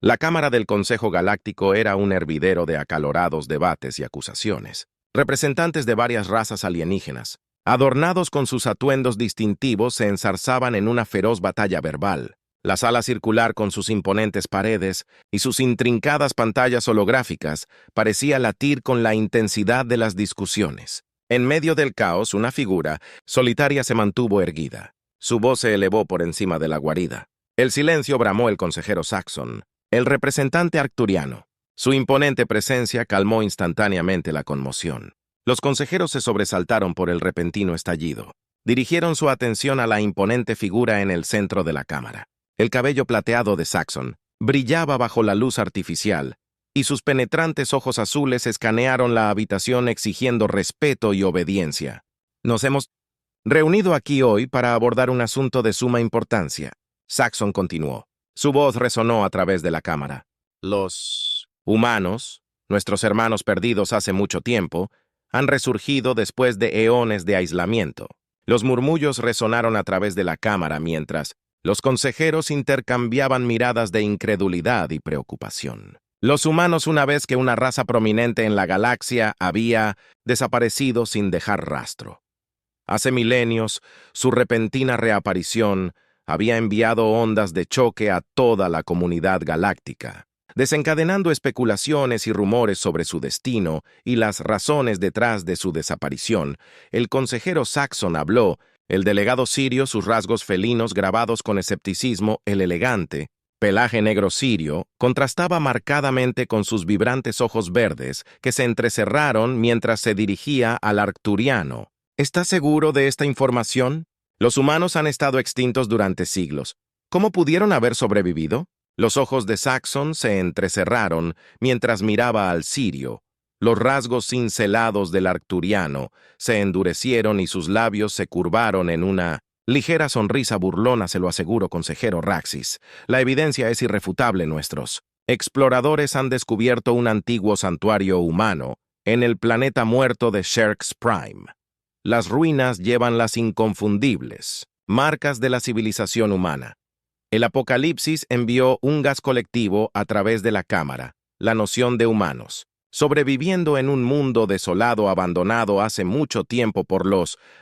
La Cámara del Consejo Galáctico era un hervidero de acalorados debates y acusaciones. Representantes de varias razas alienígenas, adornados con sus atuendos distintivos, se enzarzaban en una feroz batalla verbal. La sala circular, con sus imponentes paredes y sus intrincadas pantallas holográficas, parecía latir con la intensidad de las discusiones. En medio del caos, una figura solitaria se mantuvo erguida. Su voz se elevó por encima de la guarida. El silencio bramó el consejero Saxon, el representante arcturiano. Su imponente presencia calmó instantáneamente la conmoción. Los consejeros se sobresaltaron por el repentino estallido. Dirigieron su atención a la imponente figura en el centro de la cámara. El cabello plateado de Saxon brillaba bajo la luz artificial, y sus penetrantes ojos azules escanearon la habitación exigiendo respeto y obediencia. Nos hemos reunido aquí hoy para abordar un asunto de suma importancia. Saxon continuó. Su voz resonó a través de la cámara. Los humanos, nuestros hermanos perdidos hace mucho tiempo, han resurgido después de eones de aislamiento. Los murmullos resonaron a través de la cámara mientras los consejeros intercambiaban miradas de incredulidad y preocupación. Los humanos, una vez que una raza prominente en la galaxia, había desaparecido sin dejar rastro. Hace milenios, su repentina reaparición había enviado ondas de choque a toda la comunidad galáctica, desencadenando especulaciones y rumores sobre su destino y las razones detrás de su desaparición. El consejero Saxon habló, el delegado sirio, sus rasgos felinos grabados con escepticismo, el elegante pelaje negro sirio, contrastaba marcadamente con sus vibrantes ojos verdes que se entrecerraron mientras se dirigía al arcturiano. ¿Estás seguro de esta información? Los humanos han estado extintos durante siglos. ¿Cómo pudieron haber sobrevivido? Los ojos de Saxon se entrecerraron mientras miraba al sirio. Los rasgos cincelados del arcturiano se endurecieron y sus labios se curvaron en una ligera sonrisa burlona, se lo aseguro, consejero Raxis. La evidencia es irrefutable. Nuestros exploradores han descubierto un antiguo santuario humano en el planeta muerto de Sherks Prime. Las ruinas llevan las inconfundibles marcas de la civilización humana. El Apocalipsis envió un gas colectivo a través de la cámara, la noción de humanos, sobreviviendo en un mundo desolado, abandonado hace mucho tiempo por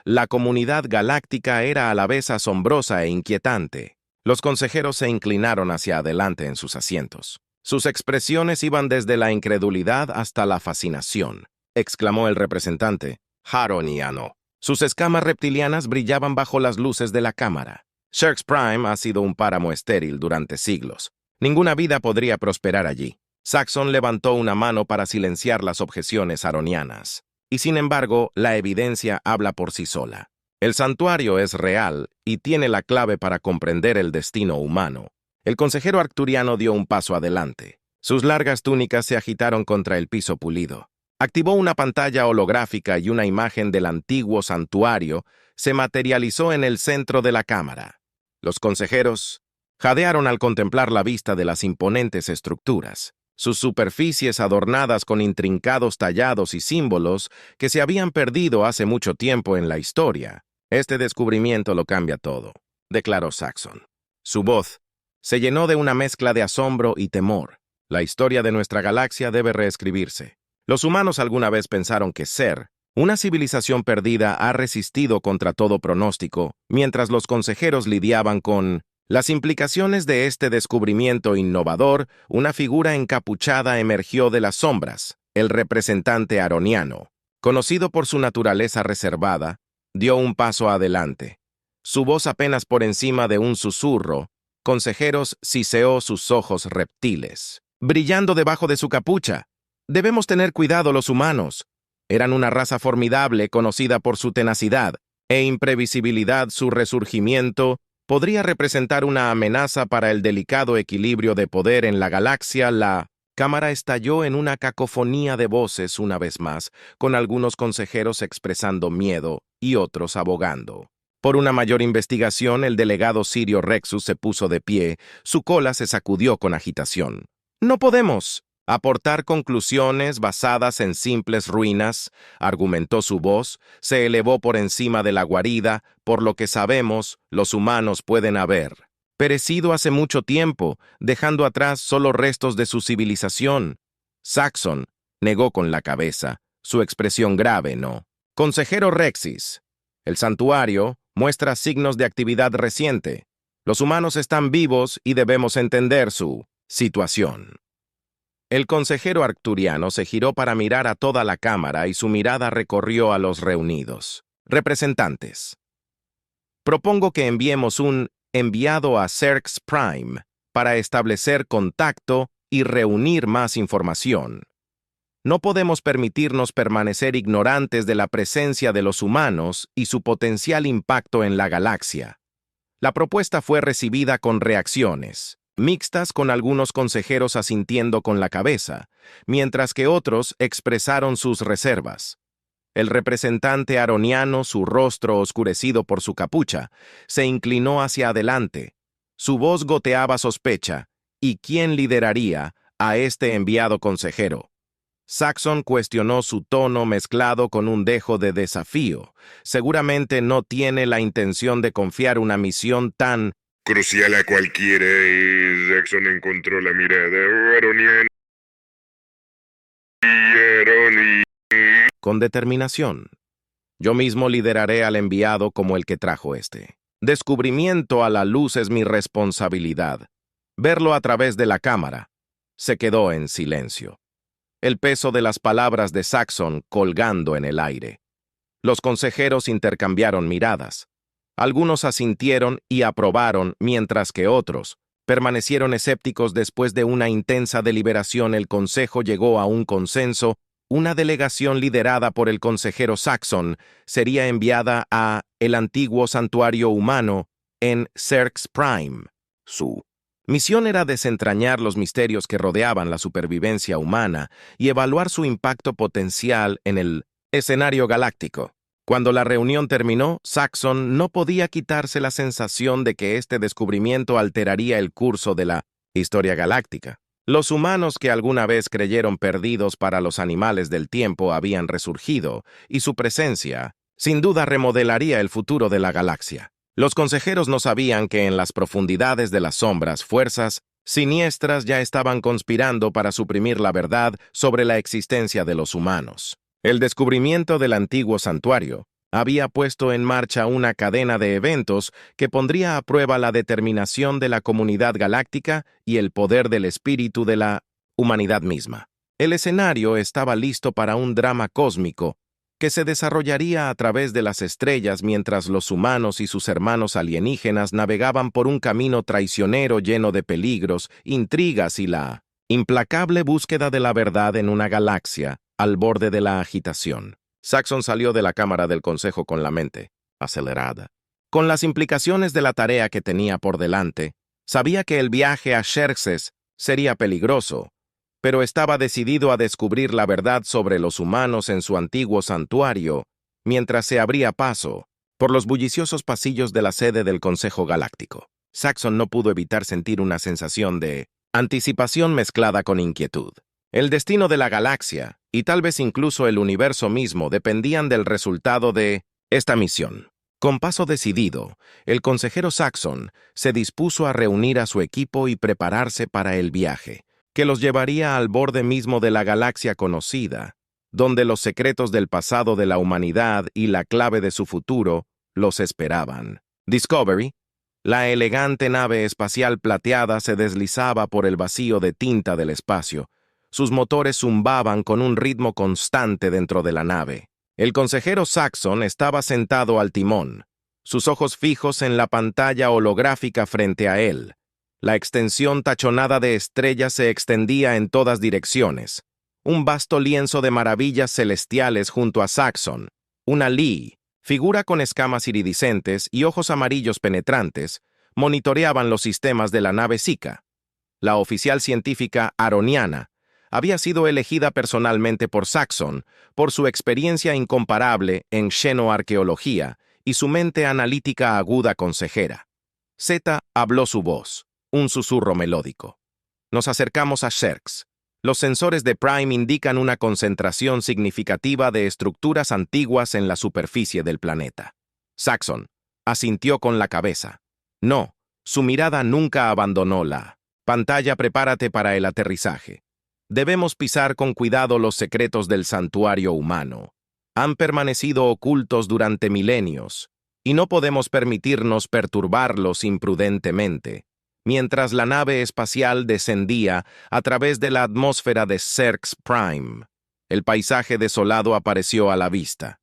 la comunidad galáctica. Era a la vez asombrosa e inquietante. Los consejeros se inclinaron hacia adelante en sus asientos. Sus expresiones iban desde la incredulidad hasta la fascinación, exclamó el representante Haroniano. Sus escamas reptilianas brillaban bajo las luces de la cámara. Sherks Prime ha sido un páramo estéril durante siglos. Ninguna vida podría prosperar allí. Saxon levantó una mano para silenciar las objeciones aronianas. Y sin embargo, la evidencia habla por sí sola. El santuario es real y tiene la clave para comprender el destino humano. El consejero arcturiano dio un paso adelante. Sus largas túnicas se agitaron contra el piso pulido. Activó una pantalla holográfica y una imagen del antiguo santuario se materializó en el centro de la cámara. Los consejeros jadearon al contemplar la vista de las imponentes estructuras, sus superficies adornadas con intrincados tallados y símbolos que se habían perdido hace mucho tiempo en la historia. Este descubrimiento lo cambia todo, declaró Saxon. Su voz se llenó de una mezcla de asombro y temor. La historia de nuestra galaxia debe reescribirse. Los humanos alguna vez pensaron que ser una civilización perdida ha resistido contra todo pronóstico, mientras los consejeros lidiaban con las implicaciones de este descubrimiento innovador. Una figura encapuchada emergió de las sombras. El representante aroniano, conocido por su naturaleza reservada, dio un paso adelante. Su voz apenas por encima de un susurro. Consejeros siseó sus ojos reptiles, brillando debajo de su capucha. Debemos tener cuidado los humanos. Eran una raza formidable conocida por su tenacidad e imprevisibilidad. Su resurgimiento podría representar una amenaza para el delicado equilibrio de poder en la galaxia. La cámara estalló en una cacofonía de voces una vez más, con algunos consejeros expresando miedo y otros abogando por una mayor investigación. El delegado sirio Rexus se puso de pie, su cola se sacudió con agitación. No podemos aportar conclusiones basadas en simples ruinas, argumentó. Su voz se elevó por encima de la guarida. Por lo que sabemos, los humanos pueden haber perecido hace mucho tiempo, dejando atrás solo restos de su civilización. Saxon negó con la cabeza, su expresión grave no. Consejero Rexis, el santuario muestra signos de actividad reciente. Los humanos están vivos y debemos entender su situación. El consejero arcturiano se giró para mirar a toda la cámara y su mirada recorrió a los reunidos. Representantes. Propongo que enviemos un enviado a Cerx Prime para establecer contacto y reunir más información. No podemos permitirnos permanecer ignorantes de la presencia de los humanos y su potencial impacto en la galaxia. La propuesta fue recibida con reacciones mixtas, con algunos consejeros asintiendo con la cabeza, mientras que otros expresaron sus reservas. El representante aroniano, su rostro oscurecido por su capucha, se inclinó hacia adelante. Su voz goteaba sospecha. ¿Y quién lideraría a este enviado consejero? Saxon cuestionó su tono mezclado con un dejo de desafío. Seguramente no tiene la intención de confiar una misión tan crucial a cualquiera, y Saxon encontró la mirada aroniana con determinación. Yo mismo lideraré al enviado como el que trajo este. Descubrimiento a la luz es mi responsabilidad. Verlo a través de la cámara. Se quedó en silencio. El peso de las palabras de Saxon colgando en el aire. Los consejeros intercambiaron miradas. Algunos asintieron y aprobaron, mientras que otros permanecieron escépticos. Después de una intensa deliberación, el consejo llegó a un consenso. Una delegación liderada por el consejero Saxon sería enviada a el antiguo santuario humano en Cerx Prime. Su misión era desentrañar los misterios que rodeaban la supervivencia humana y evaluar su impacto potencial en el escenario galáctico. Cuando la reunión terminó, Saxon no podía quitarse la sensación de que este descubrimiento alteraría el curso de la historia galáctica. Los humanos que alguna vez creyeron perdidos para los animales del tiempo habían resurgido, y su presencia, sin duda, remodelaría el futuro de la galaxia. Los consejeros no sabían que en las profundidades de las sombras, fuerzas siniestras ya estaban conspirando para suprimir la verdad sobre la existencia de los humanos. El descubrimiento del antiguo santuario había puesto en marcha una cadena de eventos que pondría a prueba la determinación de la comunidad galáctica y el poder del espíritu de la humanidad misma. El escenario estaba listo para un drama cósmico que se desarrollaría a través de las estrellas mientras los humanos y sus hermanos alienígenas navegaban por un camino traicionero lleno de peligros, intrigas y la implacable búsqueda de la verdad en una galaxia al borde de la agitación. Saxon salió de la cámara del consejo con la mente acelerada. Con las implicaciones de la tarea que tenía por delante, sabía que el viaje a Xerxes sería peligroso, pero estaba decidido a descubrir la verdad sobre los humanos en su antiguo santuario, mientras se abría paso por los bulliciosos pasillos de la sede del Consejo Galáctico. Saxon no pudo evitar sentir una sensación de anticipación mezclada con inquietud. El destino de la galaxia, y tal vez incluso el universo mismo, dependían del resultado de esta misión. Con paso decidido, el consejero Saxon se dispuso a reunir a su equipo y prepararse para el viaje, que los llevaría al borde mismo de la galaxia conocida, donde los secretos del pasado de la humanidad y la clave de su futuro los esperaban. Discovery, la elegante nave espacial plateada, se deslizaba por el vacío de tinta del espacio. Sus motores zumbaban con un ritmo constante dentro de la nave. El consejero Saxon estaba sentado al timón, sus ojos fijos en la pantalla holográfica frente a él. La extensión tachonada de estrellas se extendía en todas direcciones. Un vasto lienzo de maravillas celestiales junto a Saxon. Una Lee, figura con escamas iridiscentes y ojos amarillos penetrantes, monitoreaban los sistemas de la nave Zika. La oficial científica aroniana había sido elegida personalmente por Saxon por su experiencia incomparable en xenoarqueología y su mente analítica aguda consejera. Zeta habló su voz, un susurro melódico. Nos acercamos a Xerx. Los sensores de Prime indican una concentración significativa de estructuras antiguas en la superficie del planeta. Saxon asintió con la cabeza. No, Su mirada nunca abandonó la pantalla. Prepárate para el aterrizaje. Debemos pisar con cuidado los secretos del santuario humano. Han permanecido ocultos durante milenios, y no podemos permitirnos perturbarlos imprudentemente. Mientras la nave espacial descendía a través de la atmósfera de Cerx Prime, el paisaje desolado apareció a la vista.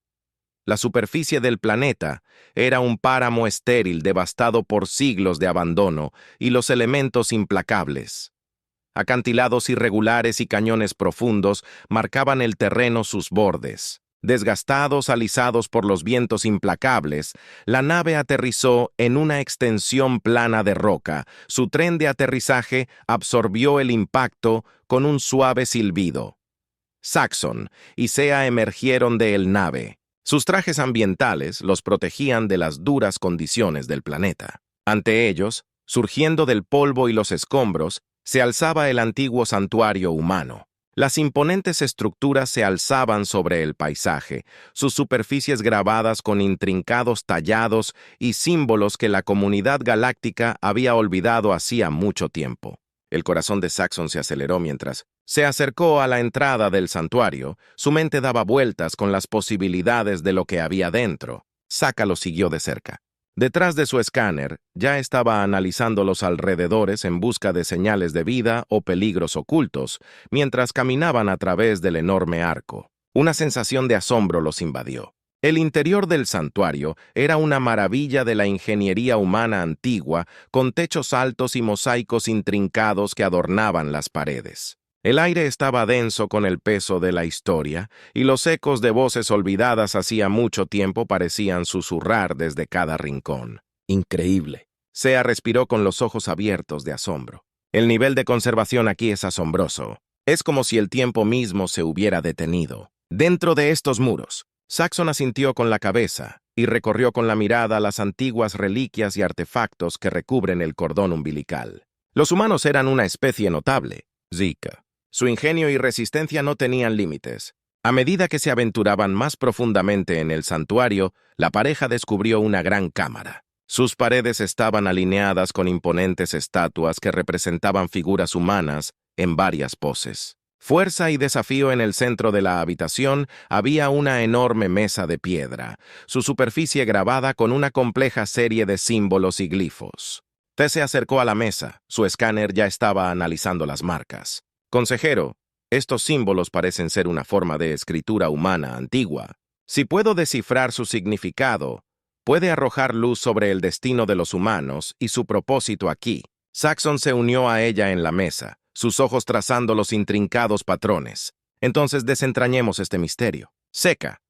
La superficie del planeta era un páramo estéril devastado por siglos de abandono y los elementos implacables. Acantilados irregulares y cañones profundos marcaban el terreno sus bordes. Desgastados, alisados por los vientos implacables, la nave aterrizó en una extensión plana de roca. Su tren de aterrizaje absorbió el impacto con un suave silbido. Saxon y Sea emergieron de la nave. Sus trajes ambientales los protegían de las duras condiciones del planeta. Ante ellos, surgiendo del polvo y los escombros, se alzaba el antiguo santuario humano. Las imponentes estructuras se alzaban sobre el paisaje, sus superficies grabadas con intrincados tallados y símbolos que la comunidad galáctica había olvidado hacía mucho tiempo. El corazón de Saxon se aceleró mientras se acercó a la entrada del santuario. Su mente daba vueltas con las posibilidades de lo que había dentro. Saka lo siguió de cerca. Detrás de su escáner, ya estaba analizando los alrededores en busca de señales de vida o peligros ocultos, mientras caminaban a través del enorme arco. Una sensación de asombro los invadió. El interior del santuario era una maravilla de la ingeniería humana antigua, con techos altos y mosaicos intrincados que adornaban las paredes. El aire estaba denso con el peso de la historia, y los ecos de voces olvidadas hacía mucho tiempo parecían susurrar desde cada rincón. Increíble. Sea respiró con los ojos abiertos de asombro. El nivel de conservación aquí es asombroso. Es como si el tiempo mismo se hubiera detenido. Dentro de estos muros, Saxon asintió con la cabeza y recorrió con la mirada las antiguas reliquias y artefactos que recubren el cordón umbilical. Los humanos eran una especie notable. Zika. Su ingenio y resistencia no tenían límites. A medida que se aventuraban más profundamente en el santuario, la pareja descubrió una gran cámara. Sus paredes estaban alineadas con imponentes estatuas que representaban figuras humanas en varias poses. Fuerza y desafío. En el centro de la habitación había una enorme mesa de piedra, su superficie grabada con una compleja serie de símbolos y glifos. T se acercó a la mesa. Su escáner ya estaba analizando las marcas. Consejero, estos símbolos parecen ser una forma de escritura humana antigua. Si puedo descifrar su significado, puede arrojar luz sobre el destino de los humanos y su propósito aquí. Saxon se unió a ella en la mesa, sus ojos trazando los intrincados patrones. Entonces desentrañemos este misterio. Seca.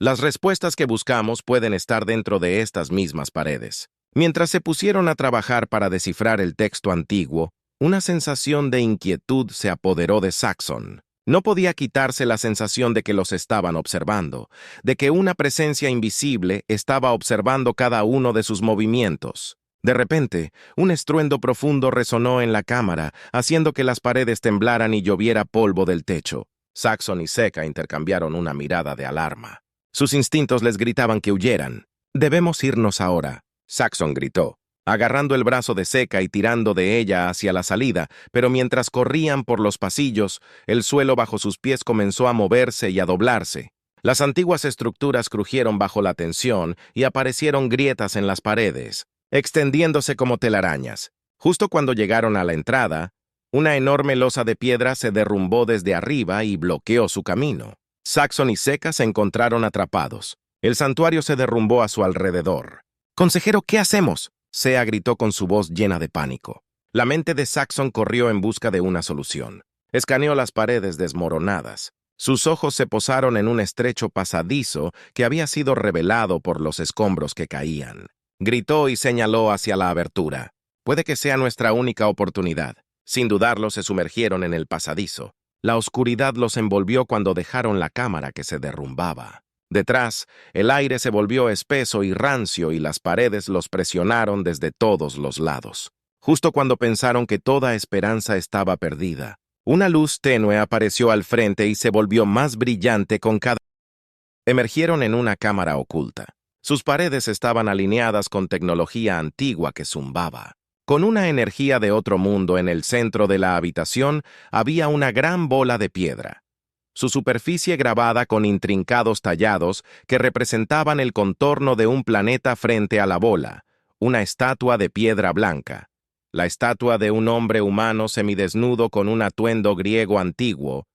Las respuestas que buscamos pueden estar dentro de estas mismas paredes. Mientras se pusieron a trabajar para descifrar el texto antiguo, una sensación de inquietud se apoderó de Saxon. No podía quitarse la sensación de que los estaban observando, de que una presencia invisible estaba observando cada uno de sus movimientos. De repente, un estruendo profundo resonó en la cámara, haciendo que las paredes temblaran y lloviera polvo del techo. Saxon y Seca intercambiaron una mirada de alarma. Sus instintos les gritaban que huyeran. «Debemos irnos ahora», Saxon gritó, agarrando el brazo de Seca y tirando de ella hacia la salida, pero mientras corrían por los pasillos, el suelo bajo sus pies comenzó a moverse y a doblarse. Las antiguas estructuras crujieron bajo la tensión y aparecieron grietas en las paredes, extendiéndose como telarañas. Justo cuando llegaron a la entrada, una enorme losa de piedra se derrumbó desde arriba y bloqueó su camino. Saxon y Seca se encontraron atrapados. El santuario se derrumbó a su alrededor. «Consejero, ¿qué hacemos?», Sea gritó con su voz llena de pánico. La mente de Saxon corrió en busca de una solución. Escaneó las paredes desmoronadas. Sus ojos se posaron en un estrecho pasadizo que había sido revelado por los escombros que caían. Gritó y señaló hacia la abertura. «Puede que sea nuestra única oportunidad». Sin dudarlo, se sumergieron en el pasadizo. La oscuridad los envolvió cuando dejaron la cámara que se derrumbaba. Detrás, el aire se volvió espeso y rancio y las paredes los presionaron desde todos los lados. Justo cuando pensaron que toda esperanza estaba perdida, una luz tenue apareció al frente y se volvió más brillante con cada... Emergieron en una cámara oculta. Sus paredes estaban alineadas con tecnología antigua que zumbaba. Con una energía de otro mundo en el centro de la habitación había una gran bola de piedra. Su superficie grabada con intrincados tallados que representaban el contorno de un planeta frente a la bola, una estatua de piedra blanca. La estatua de un hombre humano semidesnudo con un atuendo griego antiguo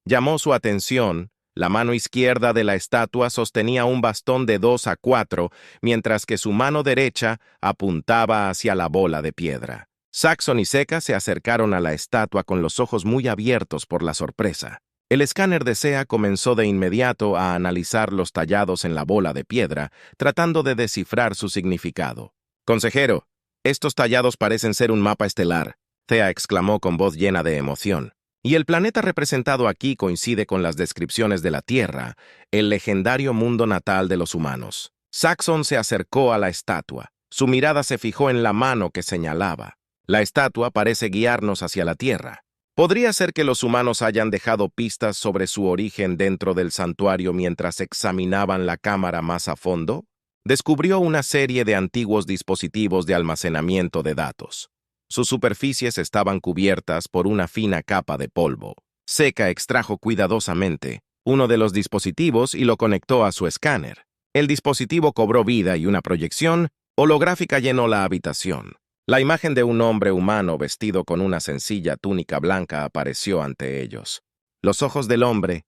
llamó su atención. La mano izquierda de la estatua sostenía un bastón de 2 a 4, mientras que su mano derecha apuntaba hacia la bola de piedra. Saxon y Seca se acercaron a la estatua con los ojos muy abiertos por la sorpresa. El escáner de SEA comenzó de inmediato a analizar los tallados en la bola de piedra, tratando de descifrar su significado. «Consejero, estos tallados parecen ser un mapa estelar», SEA exclamó con voz llena de emoción. «Y el planeta representado aquí coincide con las descripciones de la Tierra, el legendario mundo natal de los humanos». Saxon se acercó a la estatua. Su mirada se fijó en la mano que señalaba. La estatua parece guiarnos hacia la Tierra. ¿Podría ser que los humanos hayan dejado pistas sobre su origen dentro del santuario mientras examinaban la cámara más a fondo? Descubrió una serie de antiguos dispositivos de almacenamiento de datos. Sus superficies estaban cubiertas por una fina capa de polvo. Seca extrajo cuidadosamente uno de los dispositivos y lo conectó a su escáner. El dispositivo cobró vida y una proyección holográfica llenó la habitación. La imagen de un hombre humano vestido con una sencilla túnica blanca apareció ante ellos. Los ojos del hombre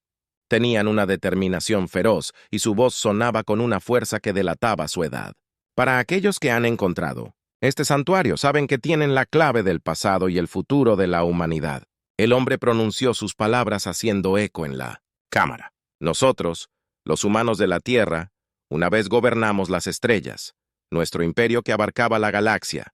tenían una determinación feroz y su voz sonaba con una fuerza que delataba su edad. Para aquellos que han encontrado este santuario, saben que tienen la clave del pasado y el futuro de la humanidad. El hombre pronunció sus palabras haciendo eco en la cámara. Nosotros, los humanos de la Tierra, una vez gobernamos las estrellas, nuestro imperio que abarcaba la galaxia,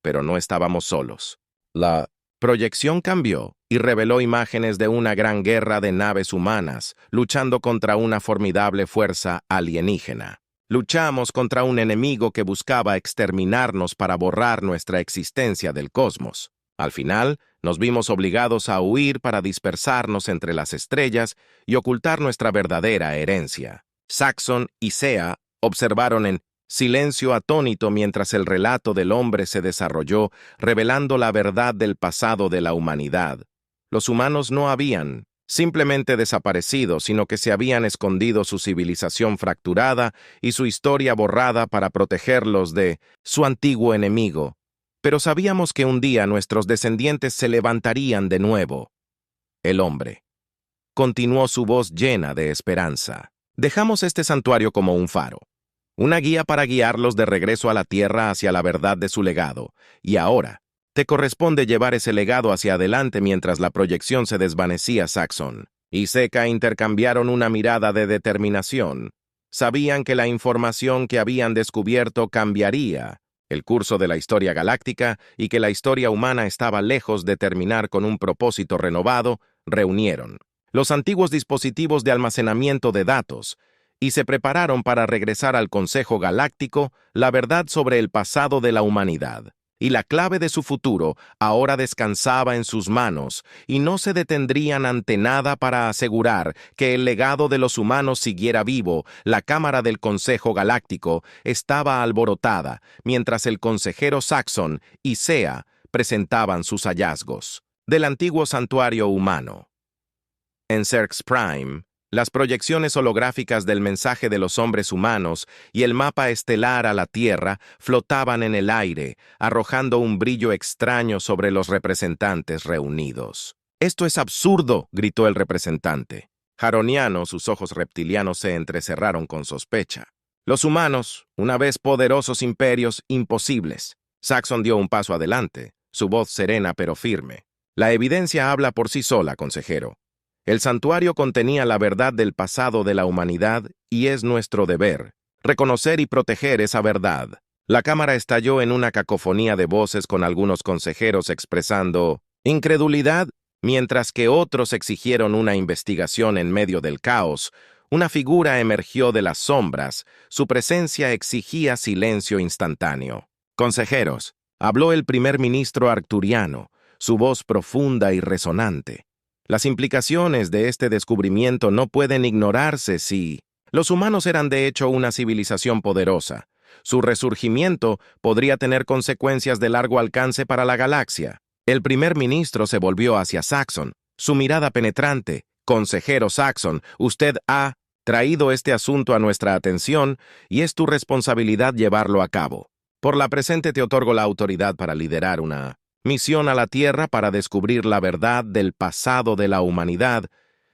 pero no estábamos solos. La proyección cambió y reveló imágenes de una gran guerra de naves humanas luchando contra una formidable fuerza alienígena. Luchamos contra un enemigo que buscaba exterminarnos para borrar nuestra existencia del cosmos. Al final, nos vimos obligados a huir para dispersarnos entre las estrellas y ocultar nuestra verdadera herencia. Saxon y SEA observaron en silencio atónito mientras el relato del hombre se desarrolló, revelando la verdad del pasado de la humanidad. Los humanos no habían simplemente desaparecido, sino que se habían escondido su civilización fracturada y su historia borrada para protegerlos de su antiguo enemigo. Pero sabíamos que un día nuestros descendientes se levantarían de nuevo. El hombre continuó su voz llena de esperanza. Dejamos este santuario como un faro, una guía para guiarlos de regreso a la Tierra hacia la verdad de su legado, y ahora te corresponde llevar ese legado hacia adelante mientras la proyección se desvanecía. Saxon y Seca intercambiaron una mirada de determinación. Sabían que la información que habían descubierto cambiaría el curso de la historia galáctica y que la historia humana estaba lejos de terminar con un propósito renovado. Reunieron los antiguos dispositivos de almacenamiento de datos y se prepararon para regresar al Consejo Galáctico la verdad sobre el pasado de la humanidad. Y la clave de su futuro ahora descansaba en sus manos, y no se detendrían ante nada para asegurar que el legado de los humanos siguiera vivo. La Cámara del Consejo Galáctico estaba alborotada, mientras el consejero Saxon y SEA presentaban sus hallazgos del antiguo santuario humano. En Cerx Prime, las proyecciones holográficas del mensaje de los hombres humanos y el mapa estelar a la Tierra flotaban en el aire, arrojando un brillo extraño sobre los representantes reunidos. «¡Esto es absurdo!», gritó el representante. Jaroniano, sus ojos reptilianos se entrecerraron con sospecha. «Los humanos, una vez poderosos imperios, imposibles». Saxon dio un paso adelante, su voz serena pero firme. «La evidencia habla por sí sola, consejero. El santuario contenía la verdad del pasado de la humanidad y es nuestro deber reconocer y proteger esa verdad». La cámara estalló en una cacofonía de voces con algunos consejeros expresando incredulidad, mientras que otros exigieron una investigación en medio del caos. Una figura emergió de las sombras. Su presencia exigía silencio instantáneo. «Consejeros», habló el primer ministro arcturiano, su voz profunda y resonante. «Las implicaciones de este descubrimiento no pueden ignorarse si los humanos eran de hecho una civilización poderosa. Su resurgimiento podría tener consecuencias de largo alcance para la galaxia. El primer ministro se volvió hacia Saxon, su mirada penetrante. Consejero Saxon, usted ha traído este asunto a nuestra atención y es tu responsabilidad llevarlo a cabo. Por la presente te otorgo la autoridad para liderar una misión a la Tierra para descubrir la verdad del pasado de la humanidad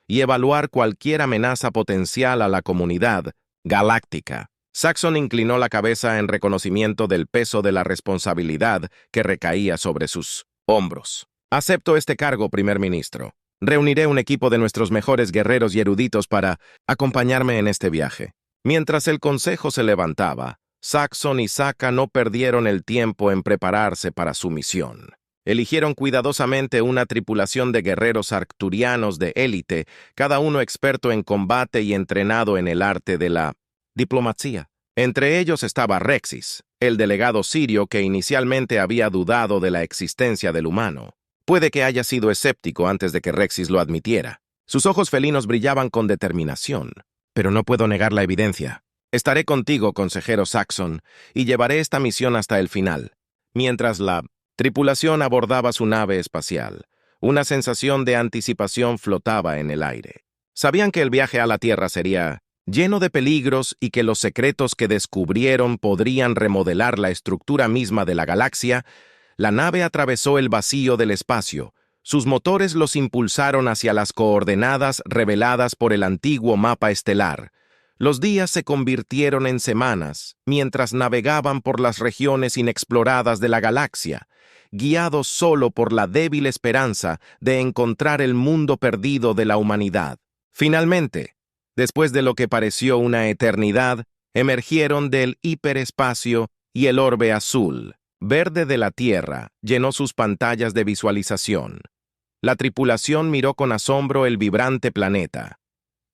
y evaluar cualquier amenaza potencial a la comunidad galáctica. Saxon inclinó la cabeza en reconocimiento del peso de la responsabilidad que recaía sobre sus hombros. Acepto este cargo, primer ministro. Reuniré un equipo de nuestros mejores guerreros y eruditos para acompañarme en este viaje. Mientras el consejo se levantaba, Saxon y Saka no perdieron el tiempo en prepararse para su misión. Eligieron cuidadosamente una tripulación de guerreros arcturianos de élite, cada uno experto en combate y entrenado en el arte de la diplomacia. Entre ellos estaba Rexis, el delegado sirio que inicialmente había dudado de la existencia del humano. Puede que haya sido escéptico antes de que Rexis lo admitiera. Sus ojos felinos brillaban con determinación. Pero no puedo negar la evidencia. Estaré contigo, consejero Saxon, y llevaré esta misión hasta el final. Mientras la tripulación abordaba su nave espacial, una sensación de anticipación flotaba en el aire. Sabían que el viaje a la Tierra sería lleno de peligros y que los secretos que descubrieron podrían remodelar la estructura misma de la galaxia. La nave atravesó el vacío del espacio. Sus motores los impulsaron hacia las coordenadas reveladas por el antiguo mapa estelar. Los días se convirtieron en semanas, mientras navegaban por las regiones inexploradas de la galaxia, guiados solo por la débil esperanza de encontrar el mundo perdido de la humanidad. Finalmente, después de lo que pareció una eternidad, emergieron del hiperespacio y el orbe azul verde de la Tierra llenó sus pantallas de visualización. La tripulación miró con asombro el vibrante planeta.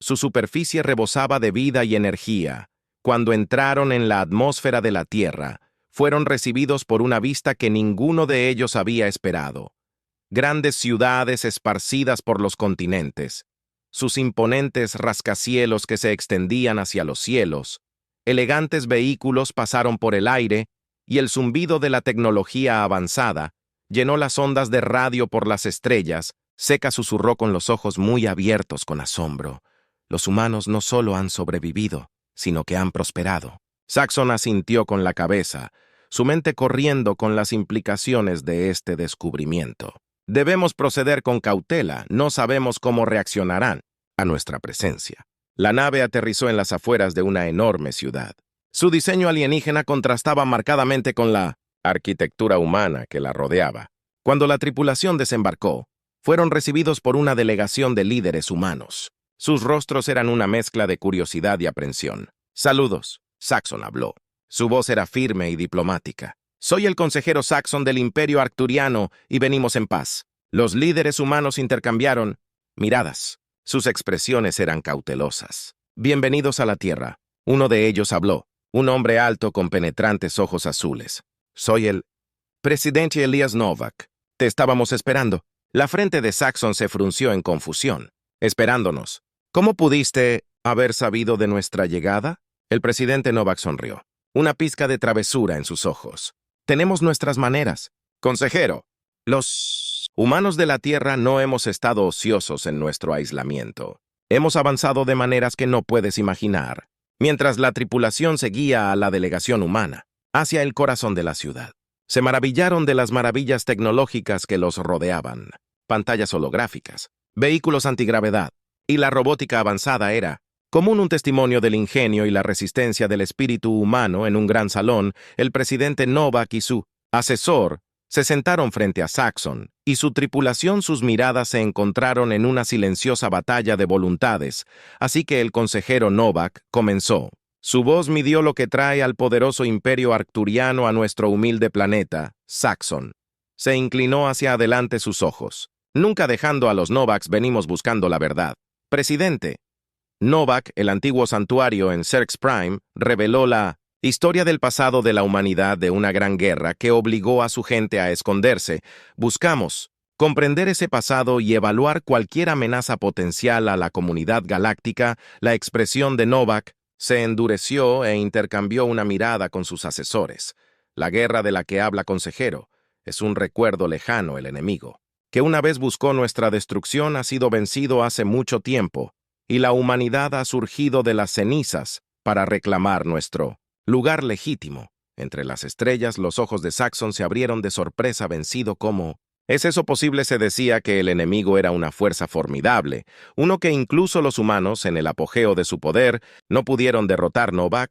Su superficie rebosaba de vida y energía. Cuando entraron en la atmósfera de la Tierra, fueron recibidos por una vista que ninguno de ellos había esperado. Grandes ciudades esparcidas por los continentes, sus imponentes rascacielos que se extendían hacia los cielos, elegantes vehículos pasaron por el aire y el zumbido de la tecnología avanzada llenó las ondas de radio por las estrellas. Seka susurró con los ojos muy abiertos con asombro. Los humanos no solo han sobrevivido, sino que han prosperado. Saxon asintió con la cabeza, su mente corriendo con las implicaciones de este descubrimiento. Debemos proceder con cautela, no sabemos cómo reaccionarán a nuestra presencia. La nave aterrizó en las afueras de una enorme ciudad. Su diseño alienígena contrastaba marcadamente con la arquitectura humana que la rodeaba. Cuando la tripulación desembarcó, fueron recibidos por una delegación de líderes humanos. Sus rostros eran una mezcla de curiosidad y aprensión. «Saludos», Saxon habló. Su voz era firme y diplomática. «Soy el consejero Saxon del Imperio Arcturiano y venimos en paz». Los líderes humanos intercambiaron miradas. Sus expresiones eran cautelosas. «Bienvenidos a la Tierra». Uno de ellos habló, un hombre alto con penetrantes ojos azules. «Soy el presidente Elias Novak. Te estábamos esperando». La frente de Saxon se frunció en confusión. «Esperándonos. ¿Cómo pudiste haber sabido de nuestra llegada?» El presidente Novak sonrió, una pizca de travesura en sus ojos. «Tenemos nuestras maneras. Consejero, los humanos de la Tierra no hemos estado ociosos en nuestro aislamiento. Hemos avanzado de maneras que no puedes imaginar». Mientras la tripulación seguía a la delegación humana hacia el corazón de la ciudad, se maravillaron de las maravillas tecnológicas que los rodeaban. Pantallas holográficas, vehículos antigravedad y la robótica avanzada era común un testimonio del ingenio y la resistencia del espíritu humano. En un gran salón, el presidente Novak y su asesor se sentaron frente a Saxon, y su tripulación sus miradas se encontraron en una silenciosa batalla de voluntades, así que el consejero Novak comenzó. Su voz midió lo que trae al poderoso imperio arcturiano a nuestro humilde planeta, Saxon. Se inclinó hacia adelante sus ojos. Nunca dejando a los Novaks venimos buscando la verdad. Presidente. Novak, el antiguo santuario en Cerx Prime, reveló la historia del pasado de la humanidad de una gran guerra que obligó a su gente a esconderse. Buscamos comprender ese pasado y evaluar cualquier amenaza potencial a la comunidad galáctica. La expresión de Novak Se endureció e intercambió una mirada con sus asesores. La guerra de la que habla consejero es un recuerdo lejano, el enemigo, que una vez buscó nuestra destrucción ha sido vencido hace mucho tiempo, y la humanidad ha surgido de las cenizas para reclamar nuestro lugar legítimo. Entre las estrellas, los ojos de Saxon se abrieron de sorpresa, vencido como... ¿Es eso posible? Se decía que el enemigo era una fuerza formidable, uno que incluso los humanos, en el apogeo de su poder, no pudieron derrotar. Novak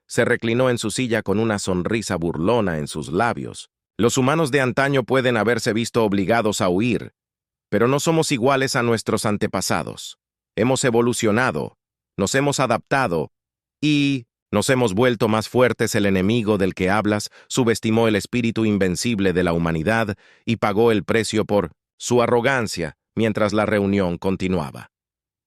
se reclinó en su silla con una sonrisa burlona en sus labios. Los humanos de antaño pueden haberse visto obligados a huir, pero no somos iguales a nuestros antepasados. Hemos evolucionado, nos hemos adaptado y nos hemos vuelto más fuertes. El enemigo del que hablas subestimó el espíritu invencible de la humanidad y pagó el precio por su arrogancia mientras la reunión continuaba.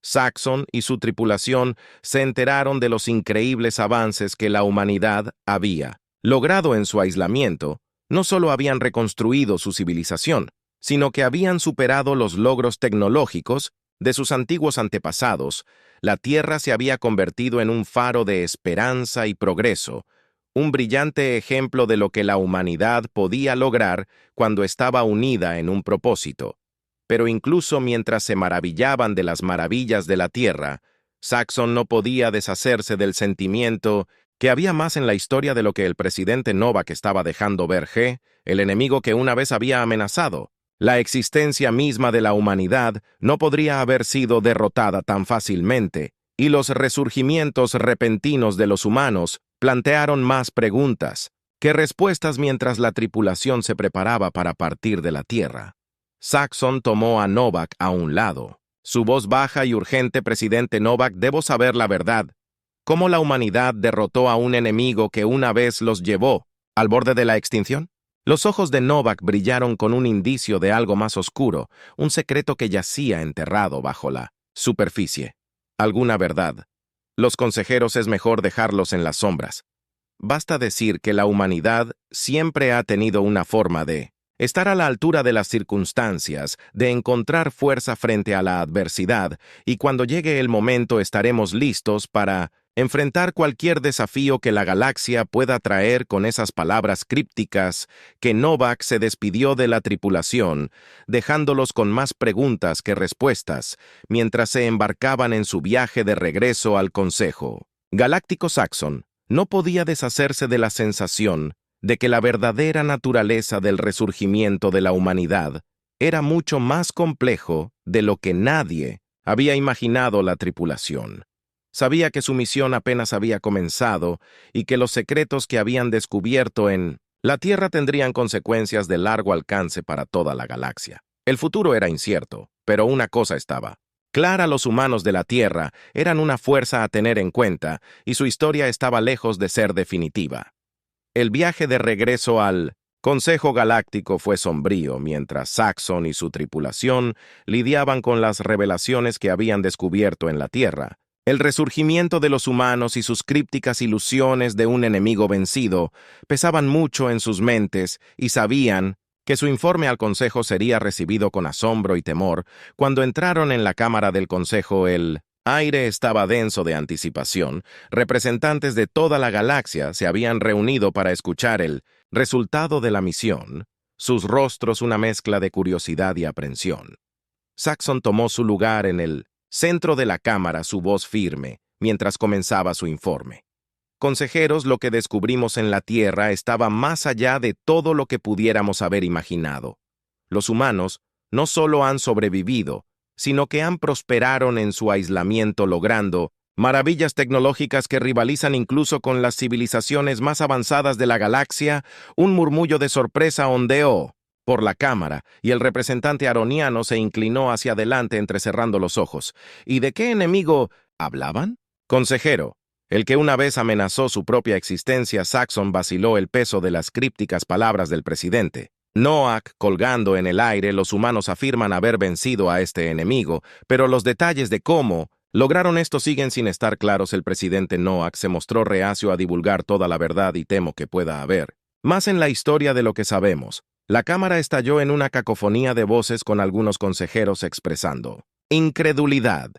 Saxon y su tripulación se enteraron de los increíbles avances que la humanidad había logrado en su aislamiento. No solo habían reconstruido su civilización, sino que habían superado los logros tecnológicos de sus antiguos antepasados. La Tierra se había convertido en un faro de esperanza y progreso, un brillante ejemplo de lo que la humanidad podía lograr cuando estaba unida en un propósito. Pero incluso mientras se maravillaban de las maravillas de la Tierra, Saxon no podía deshacerse del sentimiento que había más en la historia de lo que el presidente Novak estaba dejando ver. El enemigo que una vez había amenazado. La existencia misma de la humanidad no podría haber sido derrotada tan fácilmente, y los resurgimientos repentinos de los humanos plantearon más preguntas que respuestas mientras la tripulación se preparaba para partir de la Tierra. Saxon tomó a Novak a un lado. Su voz baja y urgente: presidente Novak, debo saber la verdad. ¿Cómo la humanidad derrotó a un enemigo que una vez los llevó al borde de la extinción? Los ojos de Novak brillaron con un indicio de algo más oscuro, un secreto que yacía enterrado bajo la superficie. Alguna verdad. Los consejeros es mejor dejarlos en las sombras. Basta decir que la humanidad siempre ha tenido una forma de estar a la altura de las circunstancias, de encontrar fuerza frente a la adversidad, y cuando llegue el momento estaremos listos para enfrentar cualquier desafío que la galaxia pueda traer. Con esas palabras crípticas, que Novak se despidió de la tripulación, dejándolos con más preguntas que respuestas, mientras se embarcaban en su viaje de regreso al Consejo Galáctico. Saxon no podía deshacerse de la sensación de que la verdadera naturaleza del resurgimiento de la humanidad era mucho más complejo de lo que nadie había imaginado. La tripulación sabía que su misión apenas había comenzado y que los secretos que habían descubierto en la Tierra tendrían consecuencias de largo alcance para toda la galaxia. El futuro era incierto, pero una cosa estaba clara: los humanos de la Tierra eran una fuerza a tener en cuenta y su historia estaba lejos de ser definitiva. El viaje de regreso al Consejo Galáctico fue sombrío mientras Saxon y su tripulación lidiaban con las revelaciones que habían descubierto en la Tierra. El resurgimiento de los humanos y sus crípticas ilusiones de un enemigo vencido pesaban mucho en sus mentes, y sabían que su informe al Consejo sería recibido con asombro y temor. Cuando entraron en la cámara del Consejo, el aire estaba denso de anticipación. Representantes de toda la galaxia se habían reunido para escuchar el resultado de la misión, sus rostros una mezcla de curiosidad y aprensión. Saxon tomó su lugar en el centro de la cámara, su voz firme, mientras comenzaba su informe. Consejeros, lo que descubrimos en la Tierra estaba más allá de todo lo que pudiéramos haber imaginado. Los humanos no solo han sobrevivido, sino que han prosperado en su aislamiento, logrando maravillas tecnológicas que rivalizan incluso con las civilizaciones más avanzadas de la galaxia. Un murmullo de sorpresa ondeó por la cámara, y el representante aroniano se inclinó hacia adelante entrecerrando los ojos. ¿Y de qué enemigo hablaban? Consejero, el que una vez amenazó su propia existencia. Saxon vaciló el peso de las crípticas palabras del presidente. Novak colgando en el aire. Los humanos afirman haber vencido a este enemigo, pero los detalles de cómo lograron esto siguen sin estar claros. El presidente Novak se mostró reacio a divulgar toda la verdad, y temo que pueda haber más en la historia de lo que sabemos. La cámara estalló en una cacofonía de voces, con algunos consejeros expresando incredulidad,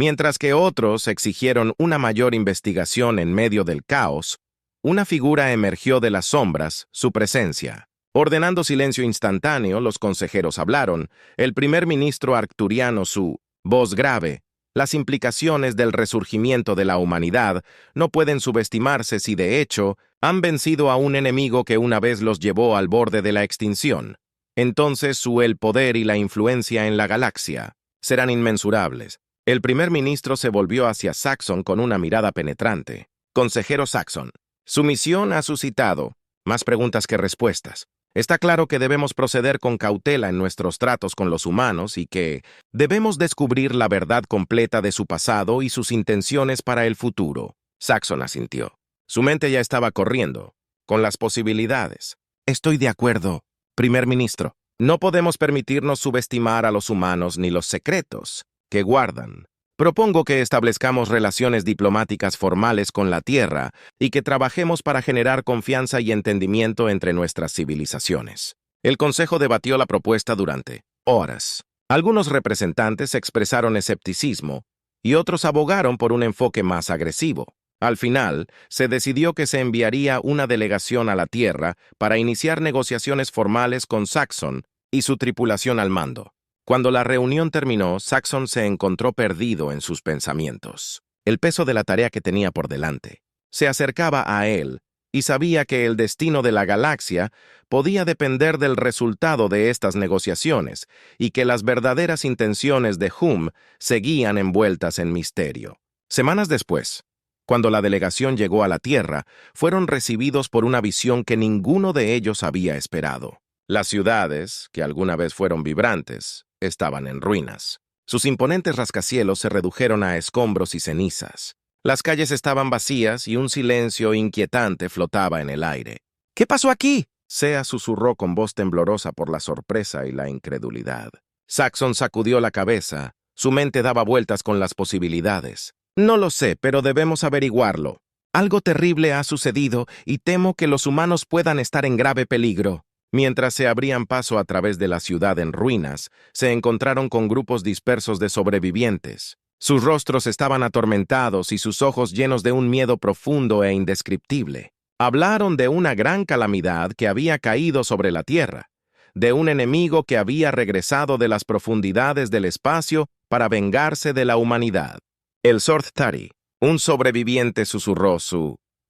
Mientras que otros exigieron una mayor investigación en medio del caos, una figura emergió de las sombras, su presencia. Ordenando silencio instantáneo, los consejeros hablaron. El primer ministro arcturiano, su voz grave. Las implicaciones del resurgimiento de la humanidad no pueden subestimarse si, de hecho, han vencido a un enemigo que una vez los llevó al borde de la extinción. Entonces el poder y la influencia en la galaxia serán inmensurables. El primer ministro se volvió hacia Saxon con una mirada penetrante. Consejero Saxon, su misión ha suscitado más preguntas que respuestas. Está claro que debemos proceder con cautela en nuestros tratos con los humanos y que debemos descubrir la verdad completa de su pasado y sus intenciones para el futuro. Saxon asintió. Su mente ya estaba corriendo, con las posibilidades. Estoy de acuerdo, primer ministro. No podemos permitirnos subestimar a los humanos ni los secretos que guardan. Propongo que establezcamos relaciones diplomáticas formales con la Tierra y que trabajemos para generar confianza y entendimiento entre nuestras civilizaciones. El Consejo debatió la propuesta durante horas. Algunos representantes expresaron escepticismo y otros abogaron por un enfoque más agresivo. Al final, se decidió que se enviaría una delegación a la Tierra para iniciar negociaciones formales con Saxon y su tripulación al mando. Cuando la reunión terminó, Saxon se encontró perdido en sus pensamientos. El peso de la tarea que tenía por delante se acercaba a él y sabía que el destino de la galaxia podía depender del resultado de estas negociaciones y que las verdaderas intenciones de Hum seguían envueltas en misterio. Semanas después, cuando la delegación llegó a la Tierra, fueron recibidos por una visión que ninguno de ellos había esperado. Las ciudades, que alguna vez fueron vibrantes, estaban en ruinas. Sus imponentes rascacielos se redujeron a escombros y cenizas. Las calles estaban vacías y un silencio inquietante flotaba en el aire. ¿Qué pasó aquí?, Sea susurró con voz temblorosa por la sorpresa y la incredulidad. Saxon sacudió la cabeza. Su mente daba vueltas con las posibilidades. No lo sé, pero debemos averiguarlo. Algo terrible ha sucedido y temo que los humanos puedan estar en grave peligro. Mientras se abrían paso a través de la ciudad en ruinas, se encontraron con grupos dispersos de sobrevivientes. Sus rostros estaban atormentados y sus ojos llenos de un miedo profundo e indescriptible. Hablaron de una gran calamidad que había caído sobre la tierra, de un enemigo que había regresado de las profundidades del espacio para vengarse de la humanidad. El Sord Tari, un sobreviviente, susurró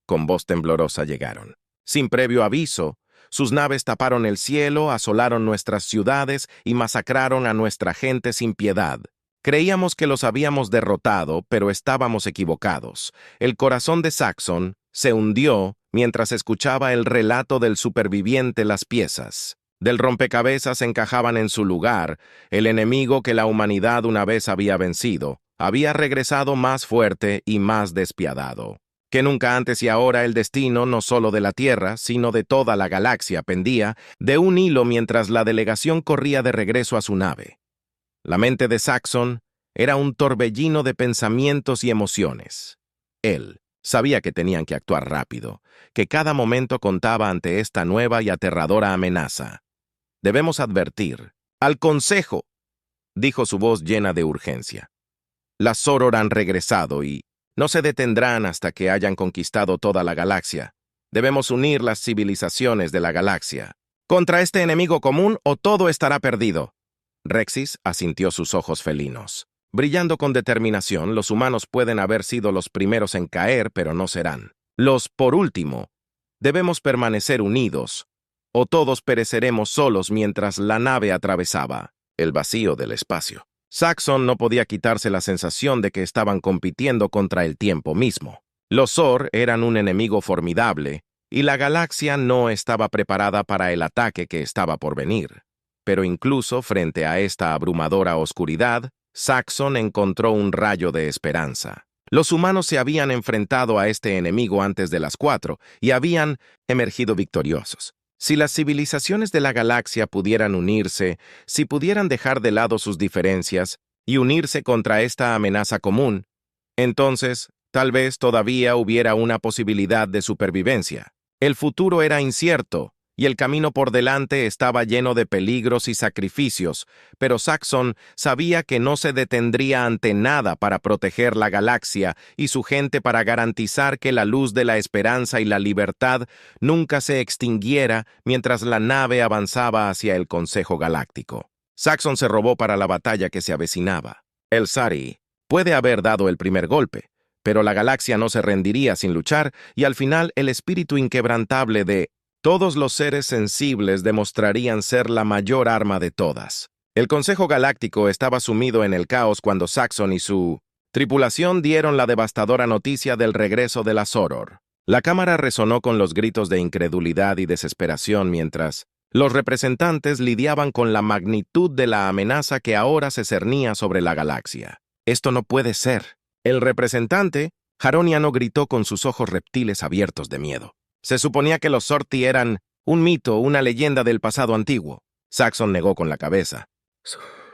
con voz temblorosa llegaron. Sin previo aviso, sus naves taparon el cielo, asolaron nuestras ciudades y masacraron a nuestra gente sin piedad. Creíamos que los habíamos derrotado, pero estábamos equivocados. El corazón de Saxon se hundió mientras escuchaba el relato del superviviente. Las piezas del rompecabezas encajaban en su lugar. El enemigo que la humanidad una vez había vencido había regresado más fuerte y más despiadado que nunca antes, y ahora el destino no solo de la Tierra, sino de toda la galaxia pendía de un hilo mientras la delegación corría de regreso a su nave. La mente de Saxon era un torbellino de pensamientos y emociones. Él sabía que tenían que actuar rápido, que cada momento contaba ante esta nueva y aterradora amenaza. Debemos advertir al Consejo, dijo su voz llena de urgencia. Las Soror han regresado y no se detendrán hasta que hayan conquistado toda la galaxia. Debemos unir las civilizaciones de la galaxia contra este enemigo común o todo estará perdido. Rexis asintió, sus ojos felinos. Brillando con determinación, los humanos pueden haber sido los primeros en caer, pero no serán los por último. Debemos permanecer unidos, o todos pereceremos solos mientras la nave atravesaba el vacío del espacio. Saxon no podía quitarse la sensación de que estaban compitiendo contra el tiempo mismo. Los Sor eran un enemigo formidable, y la galaxia no estaba preparada para el ataque que estaba por venir. Pero incluso frente a esta abrumadora oscuridad, Saxon encontró un rayo de esperanza. Los humanos se habían enfrentado a este enemigo antes de las 4 y habían emergido victoriosos. Si las civilizaciones de la galaxia pudieran unirse, si pudieran dejar de lado sus diferencias y unirse contra esta amenaza común, entonces, tal vez todavía hubiera una posibilidad de supervivencia. El futuro era incierto, y el camino por delante estaba lleno de peligros y sacrificios, pero Saxon sabía que no se detendría ante nada para proteger la galaxia y su gente, para garantizar que la luz de la esperanza y la libertad nunca se extinguiera mientras la nave avanzaba hacia el Consejo Galáctico. Saxon se robó para la batalla que se avecinaba. El Sari puede haber dado el primer golpe, pero la galaxia no se rendiría sin luchar, y al final el espíritu inquebrantable de todos los seres sensibles demostrarían ser la mayor arma de todas. El Consejo Galáctico estaba sumido en el caos cuando Saxon y su tripulación dieron la devastadora noticia del regreso de la Soror. La cámara resonó con los gritos de incredulidad y desesperación mientras los representantes lidiaban con la magnitud de la amenaza que ahora se cernía sobre la galaxia. «Esto no puede ser». El representante, Jaroniano, gritó con sus ojos reptiles abiertos de miedo. Se suponía que los Sorti eran un mito, una leyenda del pasado antiguo. Saxon negó con la cabeza.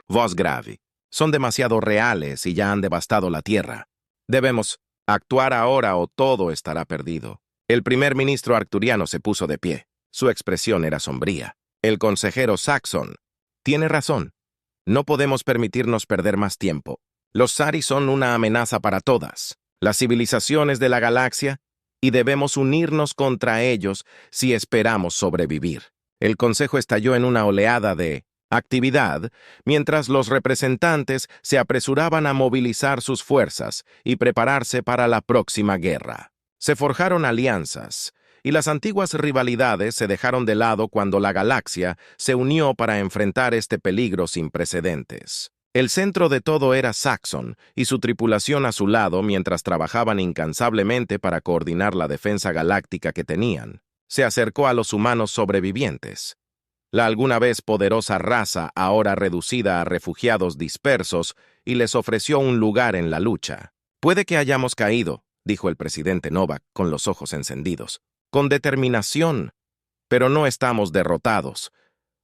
Voz grave. Son demasiado reales y ya han devastado la Tierra. Debemos actuar ahora o todo estará perdido. El primer ministro arcturiano se puso de pie. Su expresión era sombría. El consejero Saxon tiene razón. No podemos permitirnos perder más tiempo. Los Sari son una amenaza para todas las civilizaciones de la galaxia y debemos unirnos contra ellos si esperamos sobrevivir. El Consejo estalló en una oleada de actividad mientras los representantes se apresuraban a movilizar sus fuerzas y prepararse para la próxima guerra. Se forjaron alianzas y las antiguas rivalidades se dejaron de lado cuando la galaxia se unió para enfrentar este peligro sin precedentes. El centro de todo era Saxon y su tripulación a su lado mientras trabajaban incansablemente para coordinar la defensa galáctica que tenían. Se acercó a los humanos sobrevivientes. La alguna vez poderosa raza, ahora reducida a refugiados dispersos, y les ofreció un lugar en la lucha. «Puede que hayamos caído», dijo el presidente Novak con los ojos encendidos, «con determinación, pero no estamos derrotados.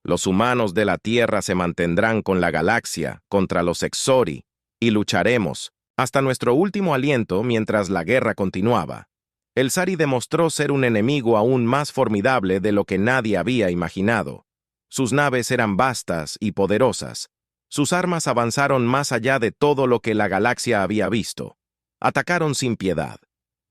Los humanos de la Tierra se mantendrán con la galaxia contra los Exori y lucharemos hasta nuestro último aliento mientras la guerra continuaba». El Sari demostró ser un enemigo aún más formidable de lo que nadie había imaginado. Sus naves eran vastas y poderosas. Sus armas avanzaron más allá de todo lo que la galaxia había visto. Atacaron sin piedad,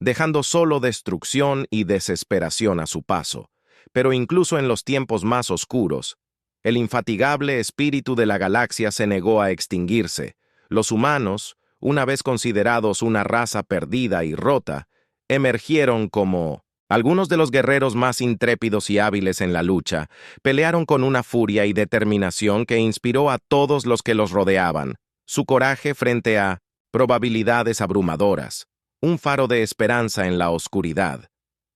dejando solo destrucción y desesperación a su paso. Pero incluso en los tiempos más oscuros, el infatigable espíritu de la galaxia se negó a extinguirse. Los humanos, una vez considerados una raza perdida y rota, emergieron como algunos de los guerreros más intrépidos y hábiles en la lucha. Pelearon con una furia y determinación que inspiró a todos los que los rodeaban. Su coraje frente a probabilidades abrumadoras, un faro de esperanza en la oscuridad.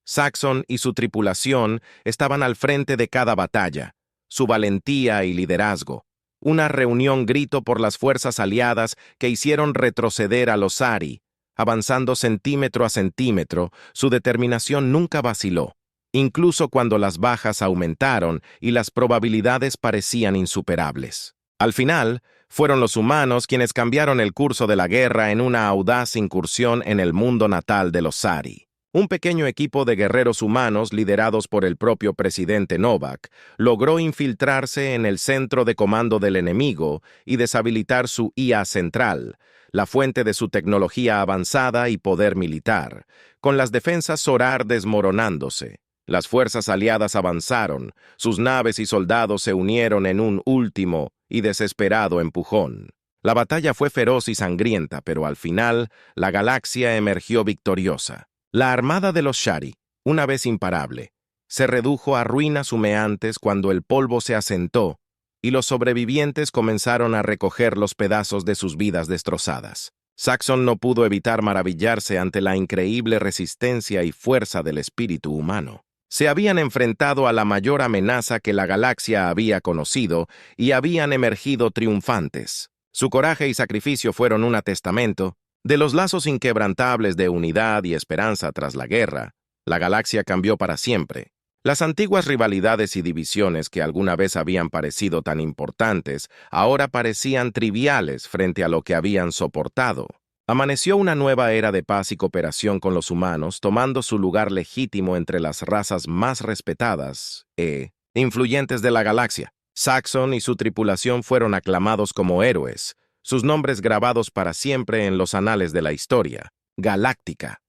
Saxon y su tripulación estaban al frente de cada batalla. Su valentía y liderazgo, una reunión grito por las fuerzas aliadas que hicieron retroceder a los Sari. Avanzando centímetro a centímetro, su determinación nunca vaciló, incluso cuando las bajas aumentaron y las probabilidades parecían insuperables. Al final, fueron los humanos quienes cambiaron el curso de la guerra en una audaz incursión en el mundo natal de los Sari. Un pequeño equipo de guerreros humanos liderados por el propio presidente Novak logró infiltrarse en el centro de comando del enemigo y deshabilitar su IA central, la fuente de su tecnología avanzada y poder militar. Con las defensas Sorar desmoronándose, las fuerzas aliadas avanzaron, sus naves y soldados se unieron en un último y desesperado empujón. La batalla fue feroz y sangrienta, pero al final la galaxia emergió victoriosa. La armada de los Shari, una vez imparable, se redujo a ruinas humeantes cuando el polvo se asentó y los sobrevivientes comenzaron a recoger los pedazos de sus vidas destrozadas. Saxon no pudo evitar maravillarse ante la increíble resistencia y fuerza del espíritu humano. Se habían enfrentado a la mayor amenaza que la galaxia había conocido y habían emergido triunfantes. Su coraje y sacrificio fueron un testamento de los lazos inquebrantables de unidad y esperanza tras la guerra. La galaxia cambió para siempre. Las antiguas rivalidades y divisiones que alguna vez habían parecido tan importantes, ahora parecían triviales frente a lo que habían soportado. Amaneció una nueva era de paz y cooperación con los humanos, tomando su lugar legítimo entre las razas más respetadas e influyentes de la galaxia. Saxon y su tripulación fueron aclamados como héroes, sus nombres grabados para siempre en los anales de la historia galáctica.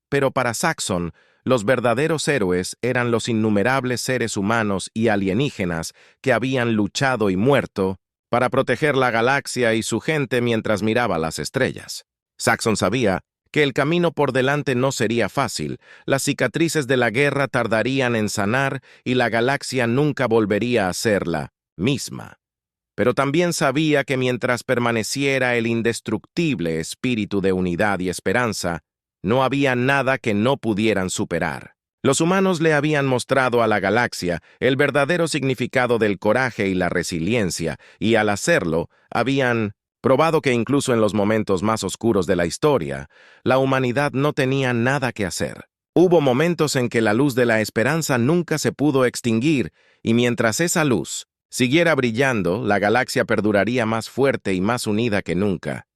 Pero para Saxon, los verdaderos héroes eran los innumerables seres humanos y alienígenas que habían luchado y muerto para proteger la galaxia y su gente mientras miraba las estrellas. Saxon sabía que el camino por delante no sería fácil, las cicatrices de la guerra tardarían en sanar y la galaxia nunca volvería a ser la misma. Pero también sabía que mientras permaneciera el indestructible espíritu de unidad y esperanza, no había nada que no pudieran superar. Los humanos le habían mostrado a la galaxia el verdadero significado del coraje y la resiliencia, y al hacerlo, habían probado que incluso en los momentos más oscuros de la historia, la humanidad no tenía nada que hacer. Hubo momentos en que la luz de la esperanza nunca se pudo extinguir, y mientras esa luz siguiera brillando, la galaxia perduraría más fuerte y más unida que nunca.